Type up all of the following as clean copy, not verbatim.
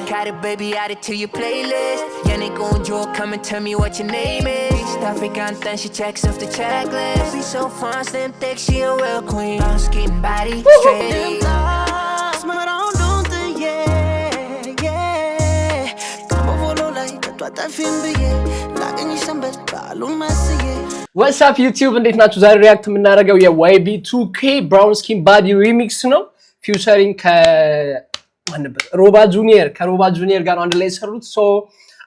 Got it, baby, add it to your playlist. Yanni gon' draw, come and tell me what your name is. East African, then she checks off the checklist. Be so fun, slim, thick, she a real queen. Brown skin, body, straight. What's up YouTube? እንዴት ናችሁ? ዛሬ ሪአክት የምናደርገው የYB2K Brown Skin Body Remix ነው። ፊውቸሪንግ ከሮባ ጁኒየር ጋር አንድ ላይ ሰሩት። ሶ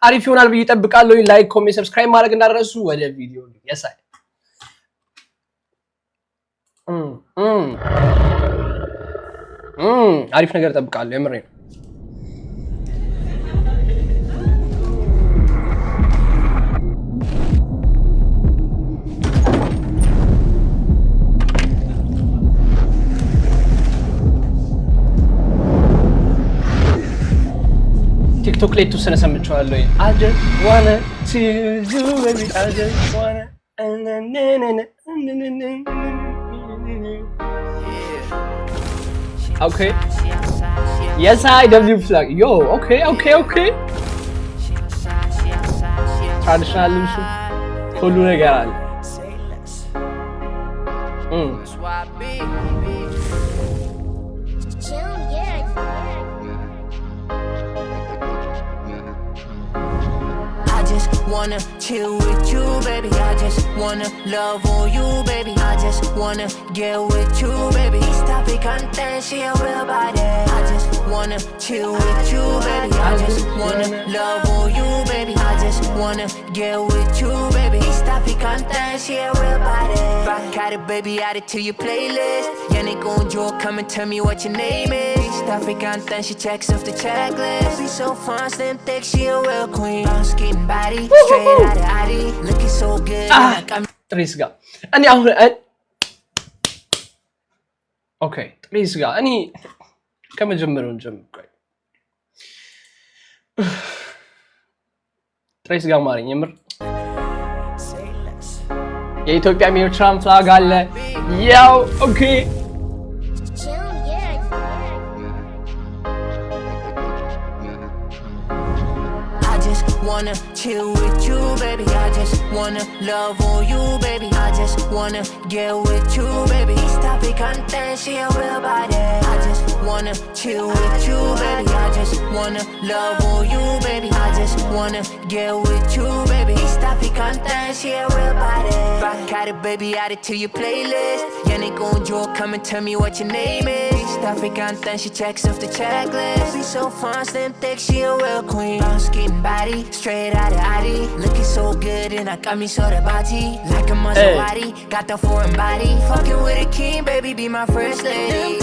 አሪፍ ይሆናል ብዬ እጠብቃለሁ። ላይክ፣ ኮሜንት፣ ሰብስክራይብ ማድረግ እንዳትረሱ። ወደ ቪዲዮ ያሳይ አሪፍ ነገር እጠብቃለሁ። የምሬ ነው። ቲክቶክ ላይ ተወሰነ ሰምቻለሁ። I just wanna choose you baby, I just wanna Okay. Yes, IW flag. Yo, okay. Traditional ልብሱ ሁሉ ነገር አለ። Wanna chill with you, baby. I just wanna love on you, baby. I just wanna get with you, baby. Stop it, content, she a real body. I just wanna chill with you, baby. I just wanna love on you, baby. I just wanna get with you, baby. Stop it, content, she a real body. Rock out it, baby, add it to your playlist. Yanni gon' draw, come and tell me what your name is. Stop it, content, she checks off the checklist. Be so fun, slim, thick, she a real queen. Brown skin, body. Straight out of Adi, looking so good. ጥሬስ ጋር እኔ አሁን ኦኬ ጥሬስ ጋር እኔ ከመጀመሪያው ጀምሮ ጥሬስ ጋር ማረኝ የምር የኢትዮጵያ ኤርትራን ፍላግ አለ ያው ኦኬ Wanna chill with you, baby. I just wanna love on you, baby. I just wanna get with you, baby. Stop it, content, she a real body. I just wanna chill with you, baby. I just wanna love on you, baby. I just wanna get with you, baby. Stop it, content, she a real body. Rock out it, baby, add it to your playlist. Yanni gon' draw, come and tell me what your name is. Stop it, content, she checks off the checklist. Be so fun, slim, thick, she a real queen. Brown skin, body. Straight out of Adi, looking so good and I got me so the body like a Maserati, got the foreign body, fucking with a king, baby, be my first lady.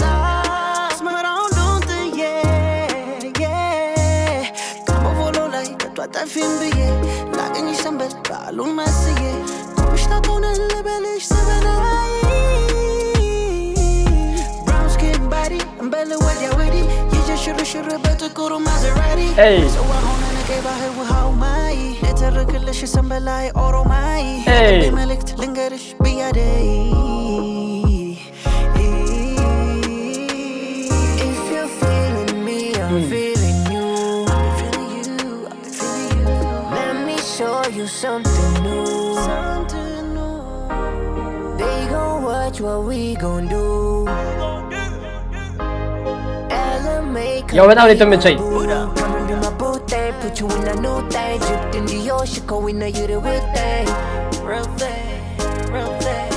Brown skin body, I'm barely with ya with it. You just should better go to Maserati. Hey. So I how my eternal somebody or my melect lingerish be a day. If you're feeling me, I'm feeling you. I'm feeling you. Let me show you something new. They gon' watch what we gon' do. ያው በጣም ነው የተመቸኝ Put you in a new thing, dripped in the ocean, going to you the real thing. Real thing.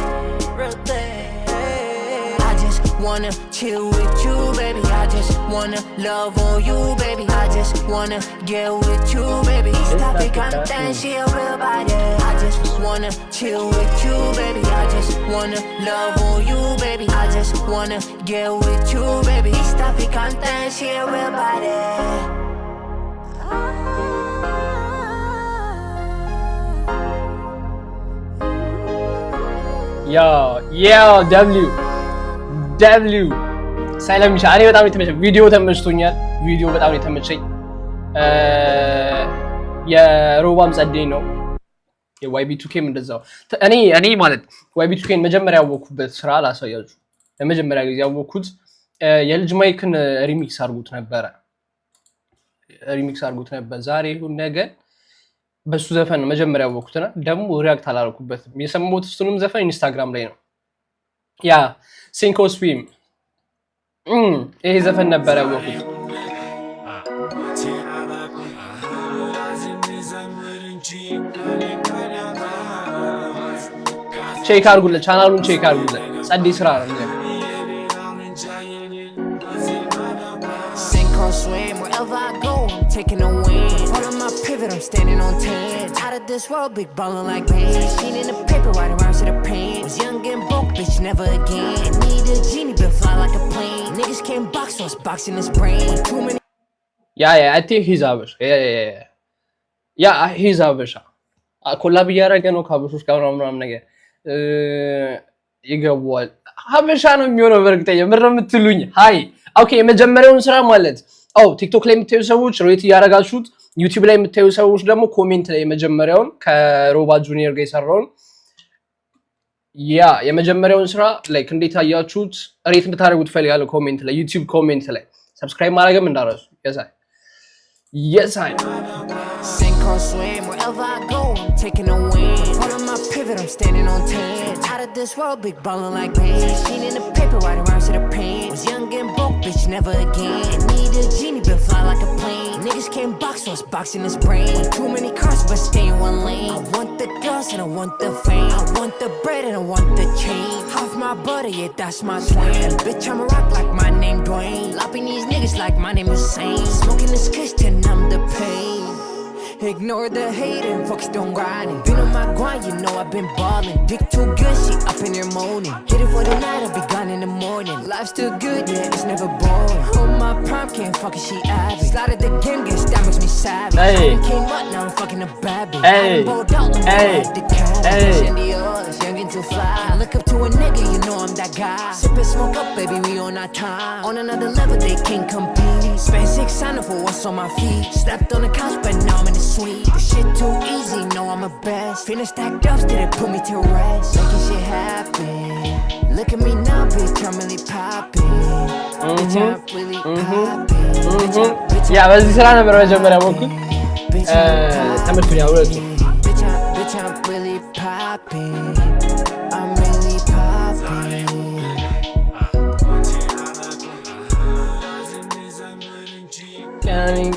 I just wanna chill with you, baby. I just wanna love on you, baby. I just wanna get with you, baby. Stop it, content, she a real body. I just wanna chill with you, baby. I just wanna love on you, baby. I just wanna get with you, baby. Stop it, content, she a real body. ያው ደብሊው ሳይለምሻ እኔ በጣም የተመቸኝ ቪዲዮ ተመችቶኛል። ቪዲዮ በጣም የተመቸኝ የሮባም ጸደይ ነው። የYB2Kም እንደዛው እኔ ማለት YB2Kን መጀመሪያ ያወኩበት ስራ ላሳያችሁ። ለመጀመሪያ ጊዜ ያወኩት የልጅ ማይክን ሪሚክስ አድርጉት ነበረ። ሪሚክስ አድርጎት ነበር ዛሬ ይሁን ነገ በሱ ዘፈን ነው መጀመሪያ ያወኩትና ደግሞ ሪያክት አላረኩበትም የሰማሁት እሱንም ዘፈን ኢንስታግራም ላይ ነው ያ ሲንክ ኦር ስዊም ይሄ ዘፈን ነበር ያወኩት ቼክ አድርጉለት ቻናሉን ቼክ አድርጉለት ጸዲ ስራ ነው Swim wherever I go, I'm taking a win. Follow my pivot, I'm standing on 10. Out of this world, big ballin' like me. Seen in the paper, right around to the pain. Was young and broke, bitch, never again. Need a genie, been fly like a plane. Niggas can't box, so it's boxing his brain. Too many. Yeah, I think he's Avish. Yeah, he's Avish. ኮላብ እያደረገ ነው ካብሾች ጋር ምናምን ነገር ይገባዋል ሀበሻ ነው የሚሆነው በርግጠኛ ምንም የምትሉኝ ሃይ ኦኬ የመጀመሪያውን ስራ ማለት ቲክቶክ ላይ የምታዩ ሰዎች ሬት ያረጋችሁት ዩቲዩብ ላይ የምታዩ ሰዎች ደግሞ ኮሜንት ላይ የመጀመሪያውን ከሮባ ጁኒየር ጋር የሰራውን ያ የመጀመሪያውን ስራ ላይክ እንዴት አያችሁት ሬት እንድታደርጉት ፈልጋለሁ ኮሜንት ላይ ዩቲዩብ ኮሜንት ላይ ሰብስክራይብ ማድረግም እንዳረሱ yes I sink or swim wherever I go I'm taking a win follow my pivot I'm standing on 10 out of this world big ballin' like me seen in the paper right around to the pain was young and broke bitch never again need a genie been fly like a plane niggas can't box so it's boxing his brain too many cars but stay in one lane I want the girls and I want the fame I want the bread and I want the chain half my butter yeah that's my twin bitch I'm a rock like my name Dwayne lopping these niggas like my name Hussein smoking this kush till I'm the pain ignore the hate and focus on grinding been on my grind you know I've been ballin' dick too good she up in her moaning hit it for the night I'll be gone in the morning life's too good yeah it's never boring on my prime can't fuck it she average slide at the game gets that makes me savage hey. I came up now I'm fucking a bad bitch hey. I'm bold out on hey. the cabbage hey. and the others young and too fly I look up to a nigga you know I'm that guy sip and smoke up baby we on our time on another level they can't compete spend 600 for what's on my feet slept on the couch but now I'm in the suite this shit too easy know I'm a best finish stacked up still it put me to rest making shit happen look at me now bitch I'm really popping bitch I'm really popping yeah በዚህ ስራ ነበር መጀመሪያ ወኩት ተመልኩኝ አውረቱ bitch I'm really popping I'm really popping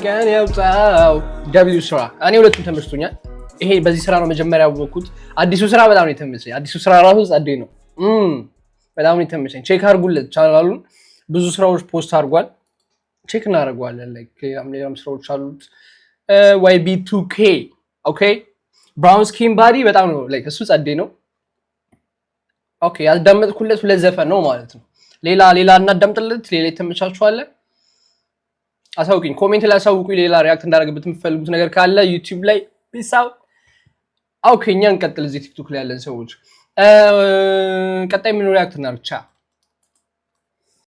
can ያውጣው ደብሊው ስራ እኔ ሁለቱም ተመችቶኛል ይሄ በዚህ ስራ ነው መጀመሪያ ያወኩት አዲሱ ስራ በጣም ነው የተመቸኝ አዲሱ ስራ ራሱ ጸዴ ነው በጣም ነው የተመቸኝ ቼክ አድርጉለት ቻናሉን ብዙ ስራዎች ፖስት አድርጓል ቼክ እናደርጋለን ላይክ ሌላም ስራዎች አሉት YB2K ኦኬ ብራውን ስኪን ባዲ በጣም ነው ላይክ እሱ ጸዴ ነው ኦኬ ያዳመጥኩለት ሁለት ዘፈን ነው ማለት ነው ሌላ እናዳምጥለት ሌላ የተመቻችኋል አሳውቁኝ ኮሜንት ላይ አሳውቁኝ ሌላ ሪአክት እንዳደረግበት የምትፈልጉት ነገር ካለ ዩቲዩብ ላይ ፒስ አውት ኦኬ እኛ እንቀጥል እዚህ ቲክቶክ ላይ ያለን ሰዎች ቀጣይ ምን ሪአክት እናርቻ